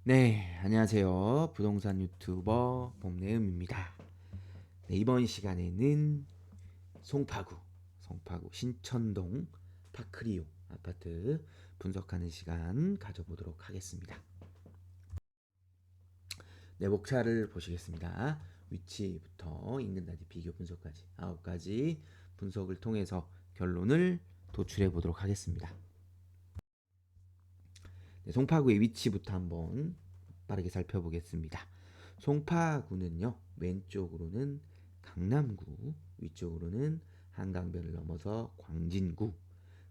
네, 안녕하세요. 부동산 유튜버 봄내음입니다. 네, 이번 시간에는 송파구 신천동 파크리오 아파트 분석하는 시간 가져보도록 하겠습니다. 네, 목차를 보시겠습니다. 위치부터 인근단지 비교 분석까지 9가지 분석을 통해서 결론을 도출해 보도록 하겠습니다. 네, 송파구의 위치부터 한번 빠르게 살펴보겠습니다. 송파구는요, 왼쪽으로는 강남구, 위쪽으로는 한강변을 넘어서 광진구,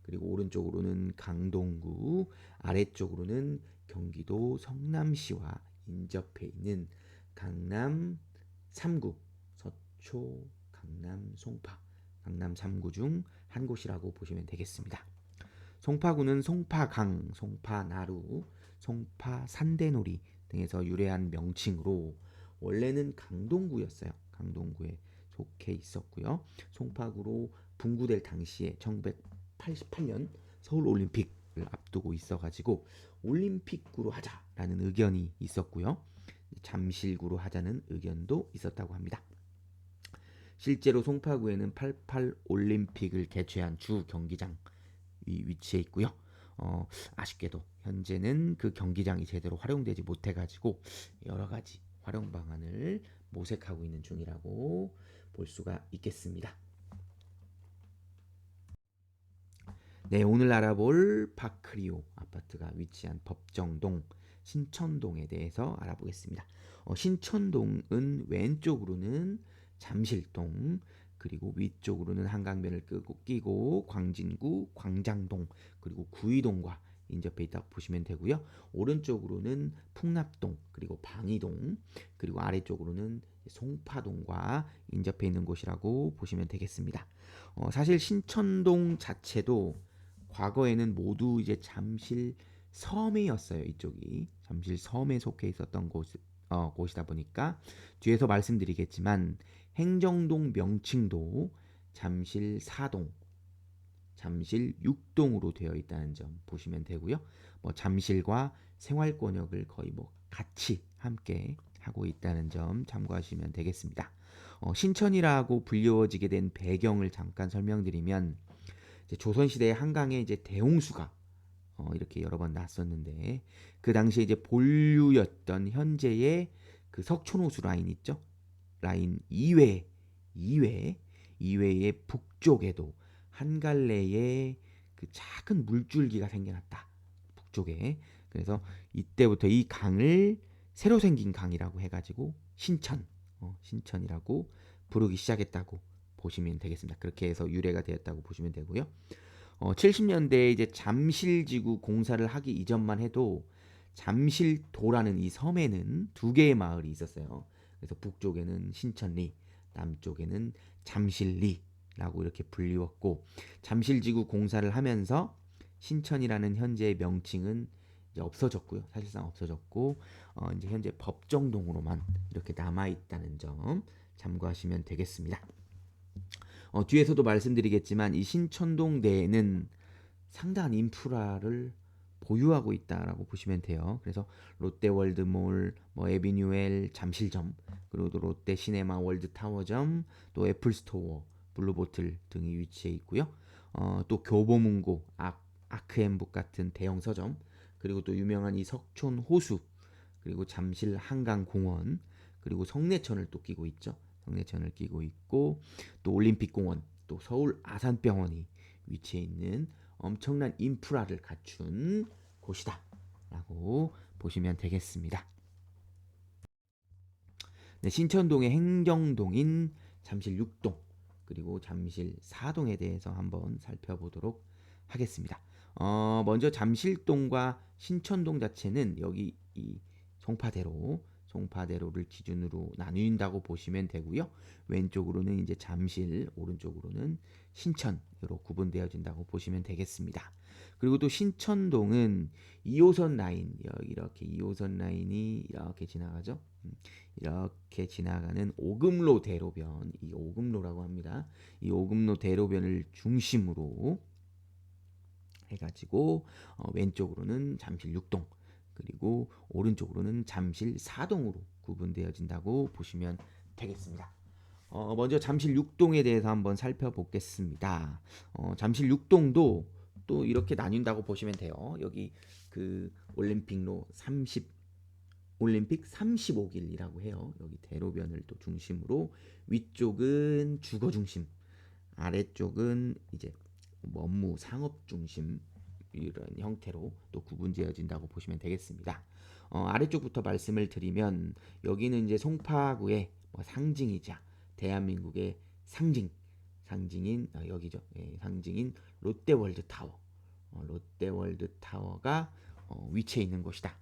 그리고 오른쪽으로는 강동구, 아래쪽으로는 경기도 성남시와 인접해 있는 강남 3구, 서초, 강남, 송파, 강남 3구 중 한 곳이라고 보시면 되겠습니다. 송파구는 송파강, 송파나루, 송파산대놀이 등에서 유래한 명칭으로 원래는 강동구였어요. 강동구에 속해 있었고요. 송파구로 분구될 당시에 1988년 서울올림픽을 앞두고 있어가지고 올림픽구로 하자라는 의견이 있었고요. 잠실구로 하자는 의견도 있었다고 합니다. 실제로 송파구에는 88 올림픽을 개최한 주 경기장 위치해 있고요. 아쉽게도 현재는 그 경기장이 제대로 활용되지 못해가지고 여러 가지 활용 방안을 모색하고 있는 중이라고 볼 수가 있겠습니다. 네, 오늘 알아볼 파크리오 아파트가 위치한 법정동 신천동에 대해서 알아보겠습니다. 신천동은 왼쪽으로는 잠실동, 그리고 위쪽으로는 한강변을 끼고 광진구, 광장동, 그리고 구이동과 인접해 있다고 보시면 되고요. 오른쪽으로는 풍납동, 그리고 방이동, 그리고 아래쪽으로는 송파동과 인접해 있는 곳이라고 보시면 되겠습니다. 사실 신천동 자체도 과거에는 모두 이제 잠실 섬이었어요. 이쪽이 잠실 섬에 속해 있었던 곳이다 보니까 뒤에서 말씀드리겠지만 행정동 명칭도 잠실 4동, 잠실 6동으로 되어 있다는 점 보시면 되고요. 잠실과 생활권역을 거의 같이 함께 하고 있다는 점 참고하시면 되겠습니다. 신천이라고 불리워지게 된 배경을 잠깐 설명드리면 이제 조선시대 한강에 이제 대홍수가 이렇게 여러 번 났었는데 그 당시에 이제 본류였던 현재의 그 석촌호수 라인 있죠? 라인 2회, 의 북쪽에도 한 갈래의 그 작은 물줄기가 생겨났다. 북쪽에. 그래서 이때부터 이 강을 새로 생긴 강이라고 해가지고 신천이라고 부르기 시작했다고 보시면 되겠습니다. 그렇게 해서 유래가 되었다고 보시면 되고요. 70년대에 이제 잠실지구 공사를 하기 이전만 해도 잠실도라는 이 섬에는 두 개의 마을이 있었어요. 그래서 북쪽에는 신천리, 남쪽에는 잠실리라고 이렇게 불리웠고 잠실지구 공사를 하면서 신천이라는 현재의 명칭은 이제 없어졌고요. 사실상 없어졌고 이제 현재 법정동으로만 이렇게 남아 있다는 점 참고하시면 되겠습니다. 뒤에서도 말씀드리겠지만 이 신천동 내에는 상당한 인프라를 보유하고 있다라고 보시면 돼요. 그래서 롯데월드몰, 에비뉴엘 잠실점, 그리고 또 롯데 시네마 월드타워점, 또 애플스토어, 블루보틀 등이 위치해 있고요. 또 교보문고, 아크앤북 같은 대형 서점, 그리고 또 유명한 이 석촌 호수, 그리고 잠실 한강공원, 그리고 성내천을 또 끼고 있죠. 성내천을 끼고 있고 또 올림픽공원, 또 서울 아산병원이 위치해 있는 엄청난 인프라를 갖춘 곳이다 라고 보시면 되겠습니다. 네, 신천동의 행정동인 잠실 6동 그리고 잠실 4동에 대해서 한번 살펴보도록 하겠습니다. 먼저 잠실동과 신천동 자체는 여기 이 송파대로를 기준으로 나뉜다고 보시면 되고요. 왼쪽으로는 이제 잠실, 오른쪽으로는 신천으로 구분되어진다고 보시면 되겠습니다. 그리고 또 신천동은 2호선 라인, 이렇게 2호선 라인이 이렇게 지나가죠. 이렇게 지나가는 오금로 대로변, 이 오금로라고 합니다. 이 오금로 대로변을 중심으로 해가지고 왼쪽으로는 잠실 6동, 그리고 오른쪽으로는 잠실 4동으로 구분되어진다고 보시면 되겠습니다. 먼저 잠실 6동에 대해서 한번 살펴보겠습니다. 잠실 6동도 또 이렇게 나뉜다고 보시면 돼요. 여기 그 올림픽로 30 올림픽 35길이라고 해요. 여기 대로변을 또 중심으로 위쪽은 주거 중심, 아래쪽은 이제 업무 상업 중심 이런 형태로 또 구분지어진다고 보시면 되겠습니다. 아래쪽부터 말씀을 드리면 여기는 이제 송파구의 뭐 상징이자 대한민국의 상징인 여기죠. 예, 상징인 롯데월드타워, 롯데월드타워가 위치해 있는 곳이다.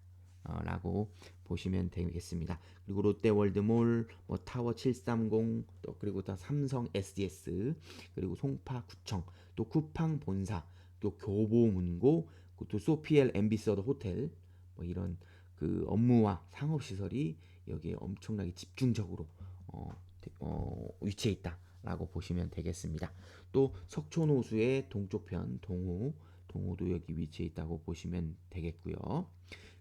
라고 보시면 되겠습니다. 그리고 롯데월드몰, 뭐 타워 730, 또 그리고 다 삼성 SDS, 그리고 송파구청, 또 쿠팡 본사, 또 교보문고, 또 소피엘 엠비서더 호텔, 뭐 이런 그 업무와 상업 시설이 여기에 엄청나게 집중적으로 위치해 있다라고 보시면 되겠습니다. 또 석촌호수의 동쪽편 동호도 여기 위치해 있다고 보시면 되겠고요.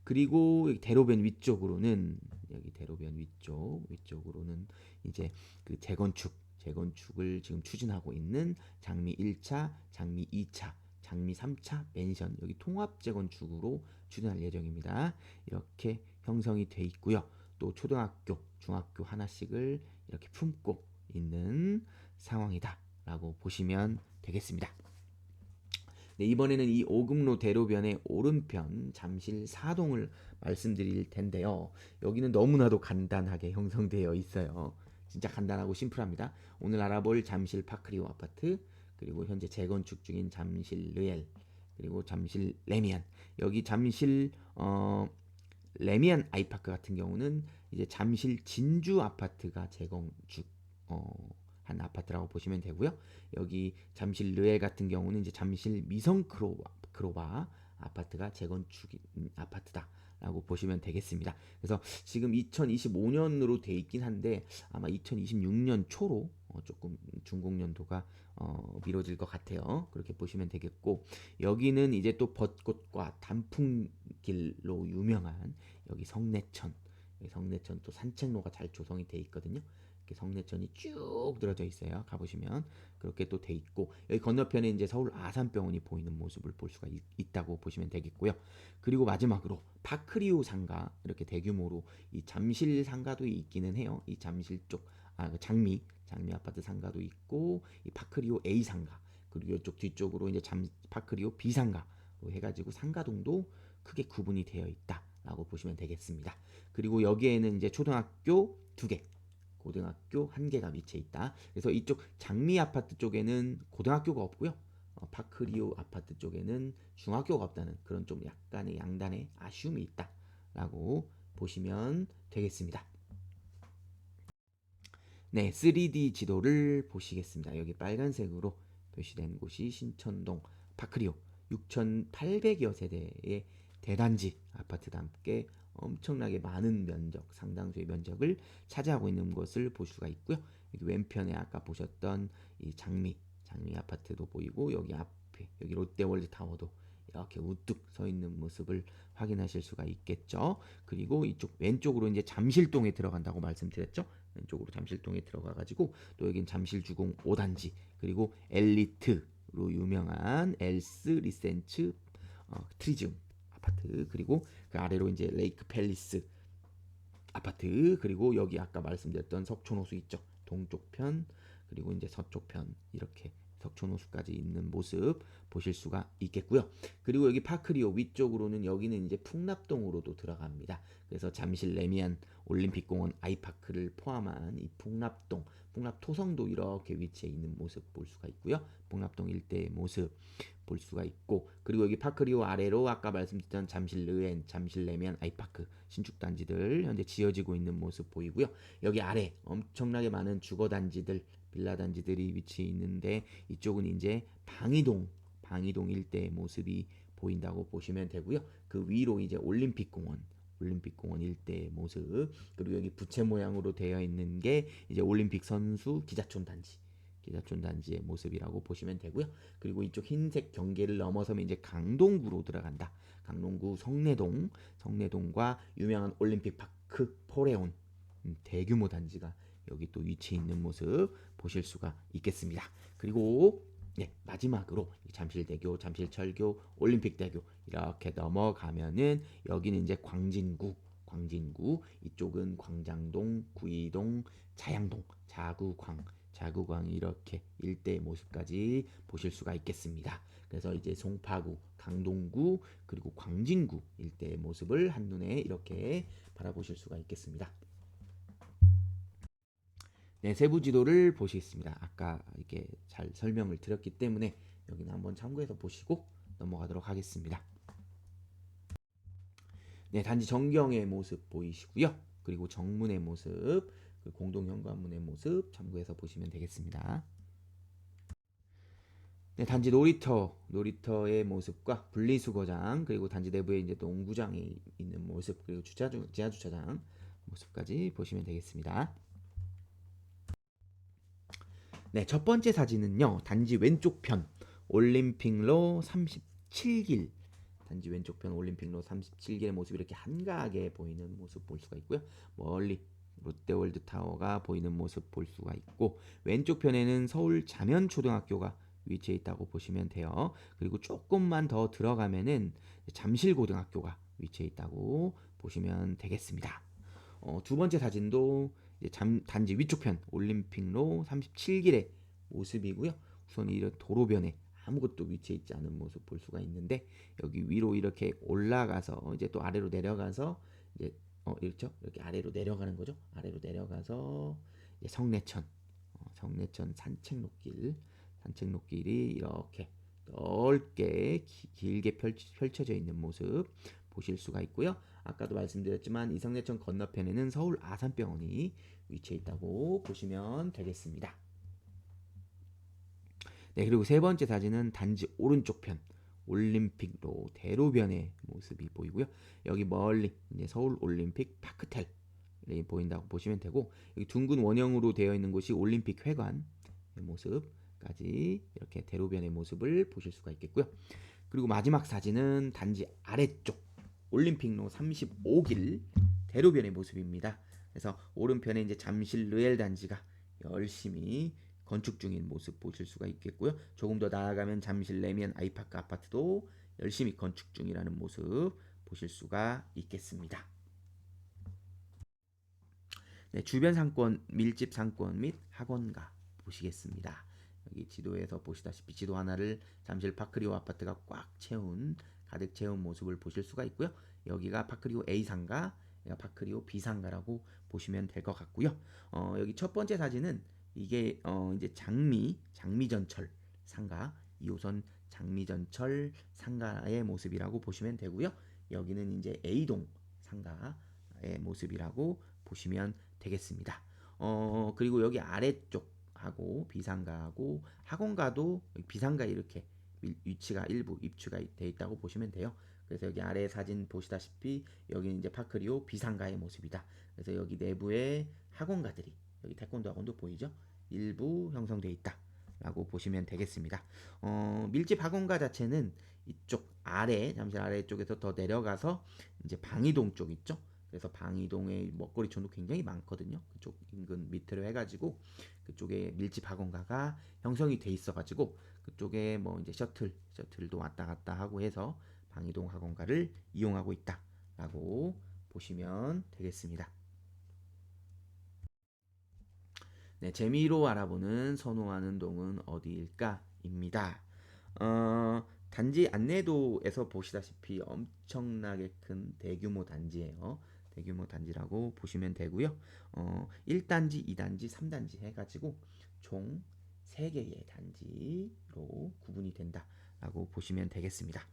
그리고 대로변 위쪽으로는 여기 대로변 위쪽으로는 이제 그 재건축을 지금 추진하고 있는 장미 1차, 장미 2차, 장미 3차 맨션 여기 통합 재건축으로 추진할 예정입니다. 이렇게 형성이 돼 있고요. 또 초등학교, 중학교 하나씩을 이렇게 품고 있는 상황이다라고 보시면 되겠습니다. 네, 이번에는 이 오금로 대로변의 오른편 잠실 4동을 말씀드릴 텐데요. 여기는 너무나도 간단하게 형성되어 있어요. 진짜 간단하고 심플합니다. 오늘 알아볼 잠실 파크리오 아파트, 그리고 현재 재건축 중인 잠실 르엘, 그리고 잠실 레미안. 여기 잠실 레미안 아이파크 같은 경우는 이제 잠실 진주 아파트가 재건축 한 아파트라고 보시면 되고요. 여기 잠실 르엘 같은 경우는 이제 잠실 미성 크로바 아파트가 재건축 아파트다라고 보시면 되겠습니다. 그래서 지금 2025년으로 돼 있긴 한데 아마 2026년 초로 조금 준공 연도가 미뤄질 것 같아요. 그렇게 보시면 되겠고 여기는 이제 또 벚꽃과 단풍길로 유명한 여기 성내천 또 산책로가 잘 조성이 돼 있거든요. 이렇게 성내천이 쭉 늘어져 있어요. 가보시면 그렇게 또 돼 있고 여기 건너편에 이제 서울 아산병원이 보이는 모습을 볼 수가 있다고 보시면 되겠고요. 그리고 마지막으로 파크리오 상가 이렇게 대규모로 이 잠실 상가도 있기는 해요. 이 잠실 쪽 그 장미 아파트 상가도 있고 이 파크리오 A 상가 그리고 이쪽 뒤쪽으로 이제 파크리오 B 상가로 해가지고 상가동도 크게 구분이 되어 있다라고 보시면 되겠습니다. 그리고 여기에는 이제 초등학교 2개 고등학교 1개가 위치해 있다. 그래서 이쪽 장미 아파트 쪽에는 고등학교가 없고요. 파크리오 아파트 쪽에는 중학교가 없다는 그런 좀 약간의 양단의 아쉬움이 있다라고 보시면 되겠습니다. 네, 3D 지도를 보시겠습니다. 여기 빨간색으로 표시된 곳이 신천동 파크리오 6,800여 세대의 대단지 아파트와 함께 엄청나게 많은 면적, 상당수의 면적을 차지하고 있는 것을 볼 수가 있고요. 여기 왼편에 아까 보셨던 이 장미 아파트도 보이고 여기 앞에 여기 롯데월드 타워도 이렇게 우뚝 서 있는 모습을 확인하실 수가 있겠죠. 그리고 이쪽 왼쪽으로 이제 잠실동에 들어간다고 말씀드렸죠. 왼쪽으로 잠실동에 들어가가지고 또 여긴 잠실주공 5단지 그리고 엘리트로 유명한 엘스 리센츠 트리지움 아파트 그리고 그 아래로 이제 레이크 팰리스 아파트 그리고 여기 아까 말씀드렸던 석촌호수 있죠. 동쪽편 그리고 이제 서쪽편 이렇게 석촌호수까지 있는 모습 보실 수가 있겠고요. 그리고 여기 파크리오 위쪽으로는 여기는 이제 풍납동으로도 들어갑니다. 그래서 잠실 레미안 올림픽공원 아이파크를 포함한 이 풍납토성도 이렇게 위치해 있는 모습 볼 수가 있고요. 풍납동 일대의 모습 볼 수가 있고 그리고 여기 파크리오 아래로 아까 말씀드렸던 잠실 르엔, 잠실 레미안 아이파크 신축 단지들 현재 지어지고 있는 모습 보이고요. 여기 아래 엄청나게 많은 주거 단지들 빌라 단지들이 위치해 있는데 이쪽은 이제 방이동 일대의 모습이 보인다고 보시면 되고요. 그 위로 이제 올림픽공원 일대의 모습 그리고 여기 부채 모양으로 되어 있는 게 이제 올림픽 선수 기자촌 단지 기사촌 단지의 모습이라고 보시면 되고요. 그리고 이쪽 흰색 경계를 넘어서면 이제 강동구로 들어간다. 강동구 성내동과 유명한 올림픽 파크 포레온 대규모 단지가 여기 또 위치해 있는 모습 보실 수가 있겠습니다. 그리고 마지막으로 잠실대교, 잠실철교, 올림픽대교 이렇게 넘어가면은 여기는 이제 광진구 이쪽은 광장동, 구이동, 자양동, 자구광 이렇게 일대의 모습까지 보실 수가 있겠습니다. 그래서 이제 송파구, 강동구 그리고 광진구 일대의 모습을 한눈에 이렇게 바라보실 수가 있겠습니다. 네, 세부 지도를 보시겠습니다. 아까 이렇게 잘 설명을 드렸기 때문에 여기는 한번 참고해서 보시고 넘어가도록 하겠습니다. 네, 단지 전경의 모습 보이시고요. 그리고 정문의 모습, 공동 현관문의 모습 참고해서 보시면 되겠습니다. 네, 단지 놀이터의 모습과 분리수거장, 그리고 단지 내부에 이제 농구장이 있는 모습, 그리고 지하 주차장 모습까지 보시면 되겠습니다. 네, 첫 번째 사진은요. 단지 왼쪽 편 올림픽로 37길 단지 왼쪽 편 올림픽로 37길의 모습이 이렇게 한가하게 보이는 모습 볼 수가 있고요. 멀리 롯데월드타워가 보이는 모습 볼 수가 있고 왼쪽 편에는 서울 자면초등학교가 위치해 있다고 보시면 돼요. 그리고 조금만 더 들어가면은 잠실고등학교가 위치해 있다고 보시면 되겠습니다. 두 번째 사진도 단지 위쪽 편 올림픽로 37길의 모습이고요. 우선 이런 도로변에 아무것도 위치해 있지 않은 모습 볼 수가 있는데 여기 위로 이렇게 올라가서 이제 또 아래로 내려가서 이제 이렇죠? 이렇게 아래로 내려가는 거죠. 아래로 내려가서 이제 성내천 산책로길이 이렇게 넓게 길게 펼쳐져 있는 모습 보실 수가 있고요. 아까도 말씀드렸지만 이성내천 건너편에는 서울 아산병원이 위치해 있다고 보시면 되겠습니다. 네, 그리고 세 번째 사진은 단지 오른쪽 편 올림픽로 대로변의 모습이 보이고요. 여기 멀리 이제 서울 올림픽 파크텔이 보인다고 보시면 되고 여기 둥근 원형으로 되어 있는 곳이 올림픽 회관의 모습까지 이렇게 대로변의 모습을 보실 수가 있겠고요. 그리고 마지막 사진은 단지 아래쪽 올림픽로 35길 대로변의 모습입니다. 그래서 오른편에 이제 잠실 르엘 단지가 열심히 건축 중인 모습 보실 수가 있겠고요. 조금 더 나아가면 잠실 레미안 아이파크 아파트도 열심히 건축 중이라는 모습 보실 수가 있겠습니다. 네, 주변 상권, 밀집 상권 및 학원가 보시겠습니다. 여기 지도에서 보시다시피 지도 하나를 잠실 파크리오 아파트가 가득 채운 모습을 보실 수가 있고요. 여기가 파크리오 A상가, 여기가 파크리오 B상가라고 보시면 될 것 같고요. 여기 첫 번째 사진은 이게 이제 장미전철 상가 2호선 장미전철 상가의 모습이라고 보시면 되고요. 여기는 이제 A동 상가의 모습이라고 보시면 되겠습니다. 그리고 여기 아래쪽하고 비상가하고 학원가도 비상가 이렇게 위치가 일부 입주가 되어 있다고 보시면 돼요. 그래서 여기 아래 사진 보시다시피 여기는 이제 파크리오 비상가의 모습이다. 그래서 여기 내부에 학원가들이 여기 태권도 학원도 보이죠? 일부 형성되어 있다. 라고 보시면 되겠습니다. 밀집 학원가 자체는 이쪽 잠실 아래쪽에서 더 내려가서 이제 방이동 쪽 있죠? 그래서 방이동의 먹거리촌도 굉장히 많거든요. 그쪽 인근 밑으로 해가지고 그쪽에 밀집 학원가가 형성이 돼 있어가지고 그쪽에 뭐 이제 셔틀도 왔다 갔다 하고 해서 방이동 학원가를 이용하고 있다라고 보시면 되겠습니다. 네, 재미로 알아보는 선호하는 동은 어디일까?입니다. 단지 안내도에서 보시다시피 엄청나게 큰 대규모 단지예요. 대규모 단지라고 보시면 되고요. 1단지, 2단지, 3단지 해가지고 총 3개의 단지로 구분이 된다라고 보시면 되겠습니다.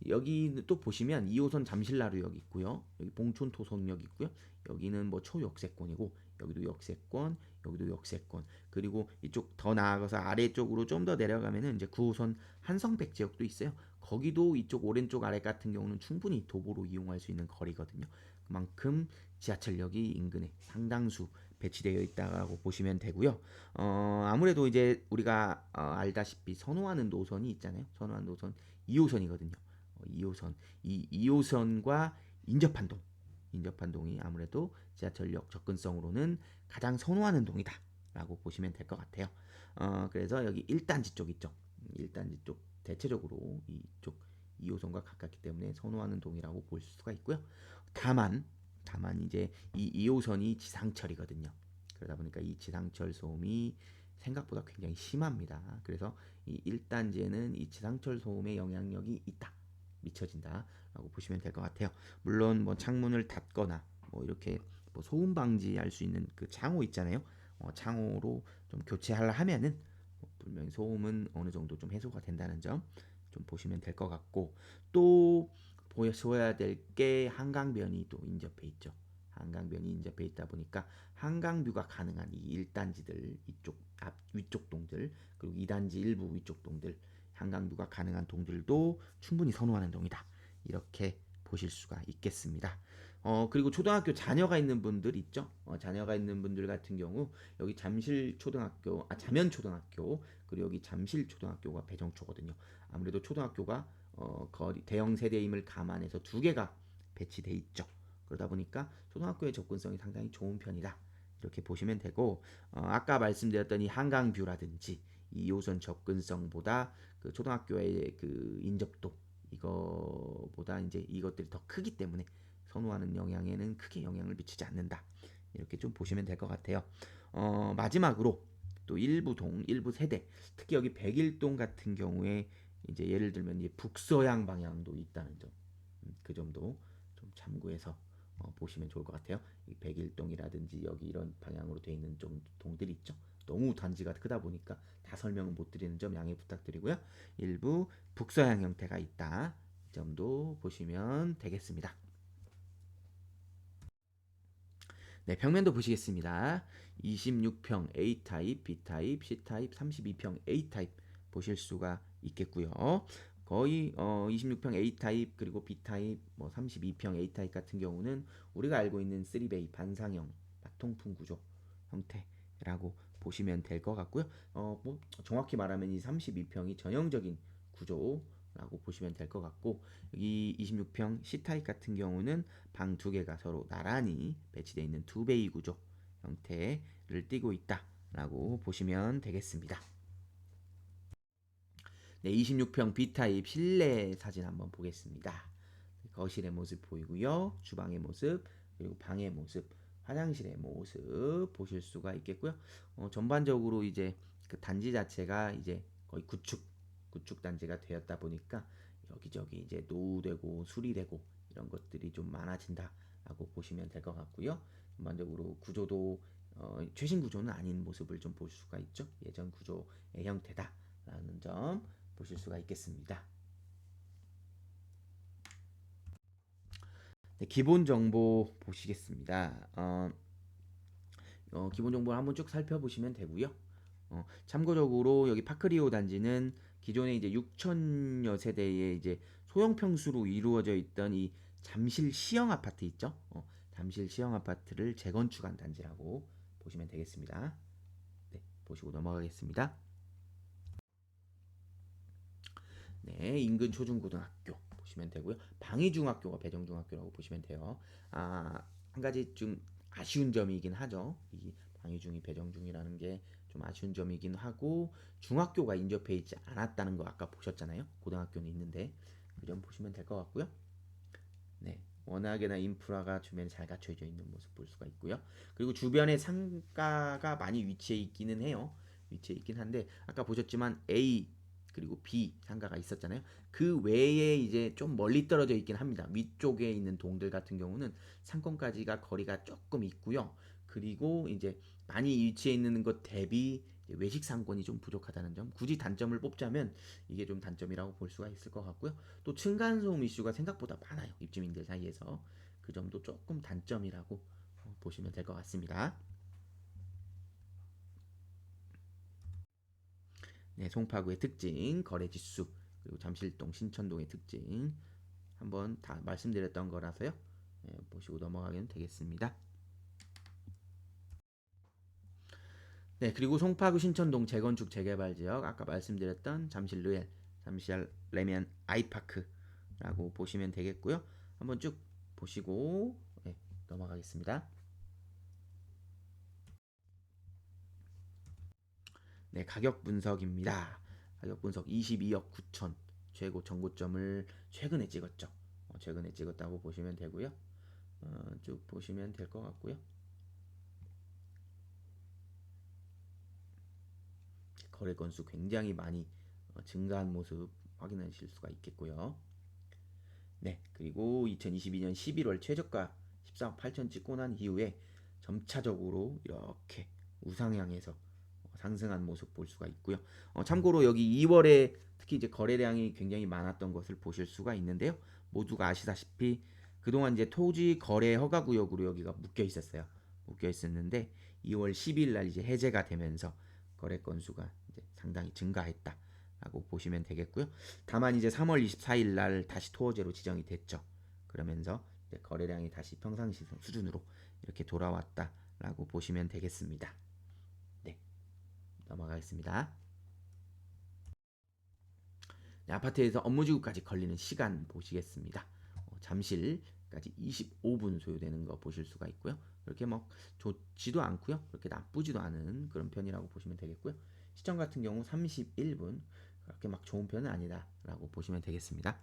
여기 또 보시면 2호선 잠실나루역 있고요. 여기 봉촌 토속역 있고요. 여기는 뭐 초역세권이고 여기도 역세권, 여기도 역세권. 그리고 이쪽 더 나아가서 아래쪽으로 좀 더 내려가면은 이제 9호선 한성백 지역도 있어요. 거기도 이쪽 오른쪽 아래 같은 경우는 충분히 도보로 이용할 수 있는 거리거든요. 그만큼 지하철역이 인근에 상당수 배치되어 있다고 보시면 되고요. 아무래도 이제 우리가 알다시피 선호하는 노선이 있잖아요. 선호하는 노선 2호선이거든요. 2호선. 이 2호선과 인접한 동이 아무래도 지하철역 접근성으로는 가장 선호하는 동이다라고 보시면 될 것 같아요. 그래서 여기 1단지 쪽 있죠. 1단지 쪽 대체적으로 이쪽 2호선과 가깝기 때문에 선호하는 동이라고 볼 수가 있고요. 다만 이제 이 2호선이 지상철이거든요. 그러다 보니까 이 지상철 소음이 생각보다 굉장히 심합니다. 그래서 이 1단지에는 이 지상철 소음의 영향력이 있다. 미쳐진다라고 보시면 될 것 같아요. 물론 뭐 창문을 닫거나 뭐 이렇게 뭐 소음 방지할 수 있는 그 창호 있잖아요. 창호로 좀 교체하려 하면은 분명히 소음은 어느 정도 좀 해소가 된다는 점 좀 보시면 될 것 같고, 또 보셔야 될 게 한강변이 또 인접해 있죠. 한강변이 인접해 있다 보니까 한강뷰가 가능한 이 1단지들 이쪽 앞 위쪽 동들, 그리고 2단지 일부 위쪽 동들, 한강뷰가 가능한 동들도 충분히 선호하는 동이다. 이렇게 보실 수가 있겠습니다. 그리고 초등학교 자녀가 있는 분들 있죠. 자녀가 있는 분들 같은 경우 여기 자면 초등학교, 그리고 여기 잠실 초등학교가 배정초거든요. 아무래도 초등학교가 거리 대형 세대임을 감안해서 두 개가 배치돼 있죠. 그러다 보니까 초등학교의 접근성이 상당히 좋은 편이다. 이렇게 보시면 되고, 아까 말씀드렸던 이 한강뷰라든지 이 2호선 접근성보다 그 초등학교의 그 인접도 이거보다 이제 이것들이 더 크기 때문에 선호하는 영향에는 크게 영향을 미치지 않는다. 이렇게 좀 보시면 될 것 같아요. 마지막으로 또 일부 세대, 특히 여기 백일동 같은 경우에 이제 예를 들면 이제 북서양 방향도 있다는 점, 그 점도 좀 참고해서 보시면 좋을 것 같아요. 이 백일동이라든지 여기 이런 방향으로 되어 있는 좀 동들이 있죠. 너무 단지가 크다 보니까 다 설명을 못 드리는 점 양해 부탁드리고요. 일부 북서양 형태가 있다. 이 점도 보시면 되겠습니다. 네, 평면도 보시겠습니다. 26평 A타입, B타입, C타입, 32평 A타입 보실 수가 있겠고요. 거의 26평 A타입 그리고 B타입, 뭐 32평 A타입 같은 경우는 우리가 알고 있는 3베이 반상형 통풍 구조 형태라고 보시면 될 것 같고요. 뭐 정확히 말하면 이 32평이 전형적인 구조라고 보시면 될 것 같고, 여기 26평 C타입 같은 경우는 방 두 개가 서로 나란히 배치되어 있는 투베이 구조 형태를 띠고 있다라고 보시면 되겠습니다. 네, 26평 B타입 실내 사진 한번 보겠습니다. 거실의 모습 보이고요. 주방의 모습, 그리고 방의 모습, 화장실의 모습 보실 수가 있겠고요. 전반적으로 이제 그 단지 자체가 이제 거의 구축 단지가 되었다 보니까 여기저기 이제 노후되고 수리되고 이런 것들이 좀 많아진다라고 보시면 될 것 같고요. 전반적으로 구조도 최신 구조는 아닌 모습을 좀 볼 수가 있죠. 예전 구조의 형태다라는 점 보실 수가 있겠습니다. 네, 기본 정보 보시겠습니다. 기본 정보를 한번 쭉 살펴보시면 되고요. 참고적으로 여기 파크리오 단지는 기존에 이제 6천여 세대의 이제 소형 평수로 이루어져 있던 이 잠실 시형 아파트 있죠? 잠실 시형 아파트를 재건축한 단지라고 보시면 되겠습니다. 네, 보시고 넘어가겠습니다. 네, 인근 초중고등학교 보시면 되고요. 방위중학교가 배정중학교라고 보시면 돼요. 한 가지 좀 아쉬운 점이긴 하죠. 이 방위중이 배정중이라는 게 좀 아쉬운 점이긴 하고, 중학교가 인접해 있지 않았다는 거 아까 보셨잖아요. 고등학교는 있는데 그 점 보시면 될 것 같고요. 네, 워낙에나 인프라가 주변에 잘 갖춰져 있는 모습 볼 수가 있고요. 그리고 주변에 상가가 많이 위치해 있기는 해요. 위치해 있긴 한데 아까 보셨지만 A 그리고 B 상가가 있었잖아요. 그 외에 이제 좀 멀리 떨어져 있긴 합니다. 위쪽에 있는 동들 같은 경우는 상권까지가 거리가 조금 있고요. 그리고 이제 많이 위치해 있는 것 대비 외식 상권이 좀 부족하다는 점. 굳이 단점을 뽑자면 이게 좀 단점이라고 볼 수가 있을 것 같고요. 또 층간소음 이슈가 생각보다 많아요. 입주민들 사이에서. 그 점도 조금 단점이라고 보시면 될 것 같습니다. 네, 송파구의 특징, 거래지수, 그리고 잠실동, 신천동의 특징 한번 다 말씀드렸던 거라서요. 보시고 넘어가면 되겠습니다. 네, 그리고 송파구 신천동 재건축 재개발 지역 아까 말씀드렸던 잠실 르엘, 잠실 레면 아이파크라고 보시면 되겠고요. 한번 쭉 보시고 넘어가겠습니다. 네, 가격 분석입니다. 가격 분석 22억 9천 최고 정고점을 최근에 찍었죠. 최근에 찍었다고 보시면 되고요. 쭉 보시면 될 것 같고요. 거래 건수 굉장히 많이 증가한 모습 확인하실 수가 있겠고요. 네, 그리고 2022년 11월 최저가 14억 8천 찍고 난 이후에 점차적으로 이렇게 우상향해서 상승한 모습 볼 수가 있고요. 참고로 여기 2월에 특히 이제 거래량이 굉장히 많았던 것을 보실 수가 있는데요. 모두가 아시다시피 그동안 이제 토지 거래 허가 구역으로 여기가 묶여 있었어요. 묶여 있었는데 2월 10일 날 이제 해제가 되면서 거래 건수가 이제 상당히 증가했다라고 보시면 되겠고요. 다만 이제 3월 24일 날 다시 토어제로 지정이 됐죠. 그러면서 이제 거래량이 다시 평상시 수준으로 이렇게 돌아왔다라고 보시면 되겠습니다. 네, 넘어가겠습니다. 네, 아파트에서 업무지구까지 걸리는 시간 보시겠습니다. 잠실까지 25분 소요되는 거 보실 수가 있고요. 그렇게 뭐 좋지도 않고요. 그렇게 나쁘지도 않은 그런 편이라고 보시면 되겠고요. 시청 같은 경우 31분, 그렇게 막 좋은 편은 아니다라고 보시면 되겠습니다.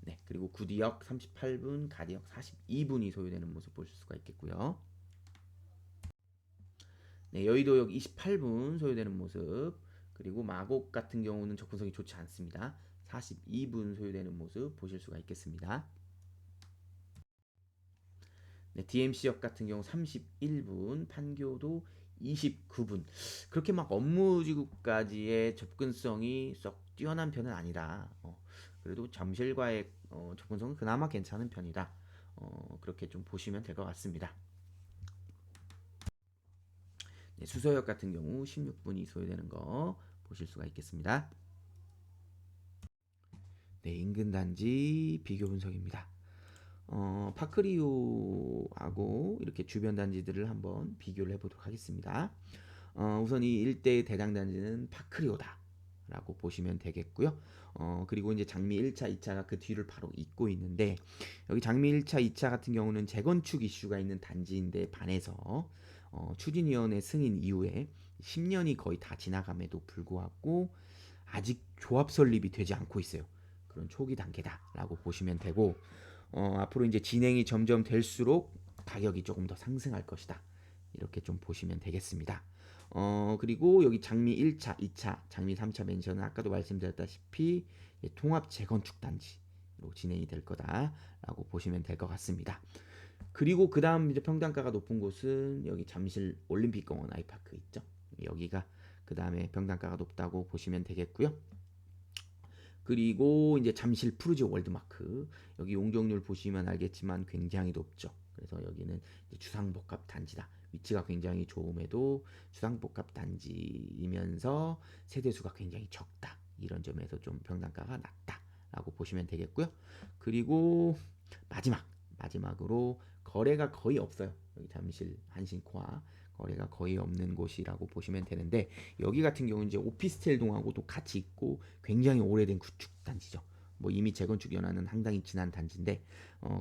네, 그리고 구디역 38분, 가디역 42분이 소요되는 모습 보실 수가 있겠고요. 네, 여의도역 28분 소요되는 모습, 그리고 마곡 같은 경우는 접근성이 좋지 않습니다. 42분 소요되는 모습 보실 수가 있겠습니다. 네, DMC역 같은 경우 31분, 판교도 29분. 그렇게 막 업무지구까지의 접근성이 썩 뛰어난 편은 아니다. 그래도 잠실과의 접근성은 그나마 괜찮은 편이다. 그렇게 좀 보시면 될 것 같습니다. 네, 수서역 같은 경우 16분이 소요되는 거 보실 수가 있겠습니다. 네, 인근 단지 비교 분석입니다. 파크리오하고 이렇게 주변 단지들을 한번 비교를 해보도록 하겠습니다. 우선 이 일대의 대장 단지는 파크리오다 라고 보시면 되겠고요. 그리고 이제 장미 1차, 2차가 그 뒤를 바로 잇고 있는데, 여기 장미 1차, 2차 같은 경우는 재건축 이슈가 있는 단지인데 반해서 추진위원회 승인 이후에 10년이 거의 다 지나감에도 불구하고 아직 조합 설립이 되지 않고 있어요. 그런 초기 단계다라고 보시면 되고, 앞으로 이제 진행이 점점 될수록 가격이 조금 더 상승할 것이다. 이렇게 좀 보시면 되겠습니다. 그리고 여기 장미 1차, 2차, 장미 3차 멘션은 아까도 말씀드렸다시피 통합 재건축 단지로 진행이 될 거다라고 보시면 될 것 같습니다. 그리고 그 다음 이제 평당가가 높은 곳은 여기 잠실 올림픽공원 아이파크 있죠. 여기가 그 다음에 평당가가 높다고 보시면 되겠고요. 그리고 이제 잠실 푸르지 월드마크, 여기 용적률 보시면 알겠지만 굉장히 높죠. 그래서 여기는 주상복합 단지다. 위치가 굉장히 좋음에도 주상복합 단지이면서 세대수가 굉장히 적다. 이런 점에서 좀 평당가가 낮다라고 보시면 되겠고요. 그리고 마지막으로 거래가 거의 없어요. 여기 잠실 한신코아 거래가 거의 없는 곳이라고 보시면 되는데, 여기 같은 경우는 이제 오피스텔 동하고도 같이 있고 굉장히 오래된 구축 단지죠. 뭐 이미 재건축 연한은 상당히 지난 단지인데,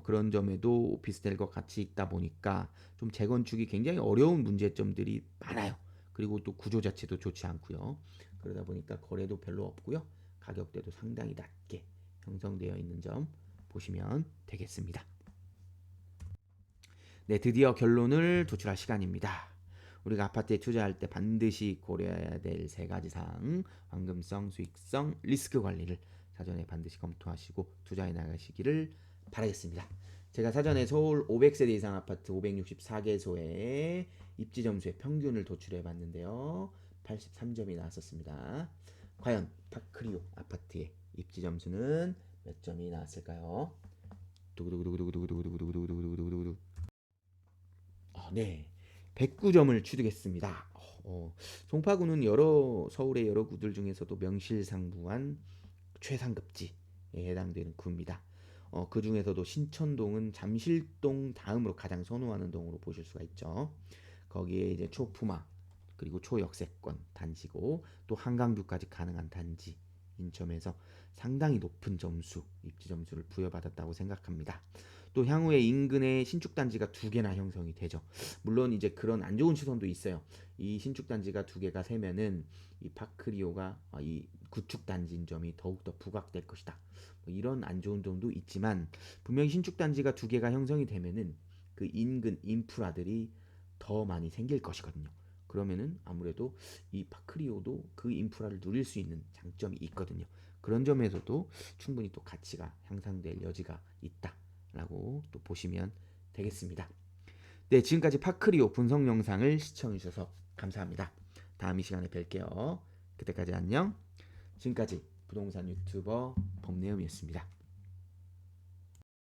그런 점에도 오피스텔과 같이 있다 보니까 좀 재건축이 굉장히 어려운 문제점들이 많아요. 그리고 또 구조 자체도 좋지 않고요. 그러다 보니까 거래도 별로 없고요. 가격대도 상당히 낮게 형성되어 있는 점 보시면 되겠습니다. 네, 드디어 결론을 도출할 시간입니다. 우리가 아파트에 투자할 때 반드시 고려해야 될 세 가지 사항, 황금성, 수익성, 리스크 관리를 사전에 반드시 검토하시고 투자해 나가시기를 바라겠습니다. 제가 사전에 서울 500세대 이상 아파트 564개소의 입지 점수의 평균을 도출해 봤는데요. 83점이 나왔었습니다. 과연 파크리오 아파트의 입지 점수는 몇 점이 나왔을까요? 두구두구두구두구두구두구두구두구두구두구두구. 네, 109점을 취득했습니다. 송파구는 서울의 여러 구들 중에서도 명실상부한 최상급지에 해당되는 구입니다. 그 중에서도 신천동은 잠실동 다음으로 가장 선호하는 동으로 보실 수가 있죠. 거기에 이제 초품화 그리고 초역세권 단지고 또 한강뷰까지 가능한 단지인 점에서 상당히 높은 입지 점수를 부여받았다고 생각합니다. 또 향후에 인근에 신축 단지가 두 개나 형성이 되죠. 물론 이제 그런 안 좋은 시선도 있어요. 이 신축 단지가 두 개가 세면은 이 파크리오가 이 구축 단지인 점이 더욱더 부각될 것이다. 뭐 이런 안 좋은 점도 있지만 분명히 신축 단지가 두 개가 형성이 되면은 그 인근 인프라들이 더 많이 생길 것이거든요. 그러면은 아무래도 이 파크리오도 그 인프라를 누릴 수 있는 장점이 있거든요. 그런 점에서도 충분히 또 가치가 향상될 여지가 있다라고 또 보시면 되겠습니다. 네, 지금까지 파크리오 분석 영상을 시청해 주셔서 감사합니다. 다음 이 시간에 뵐게요. 그때까지 안녕. 지금까지 부동산 유튜버 범내음이었습니다.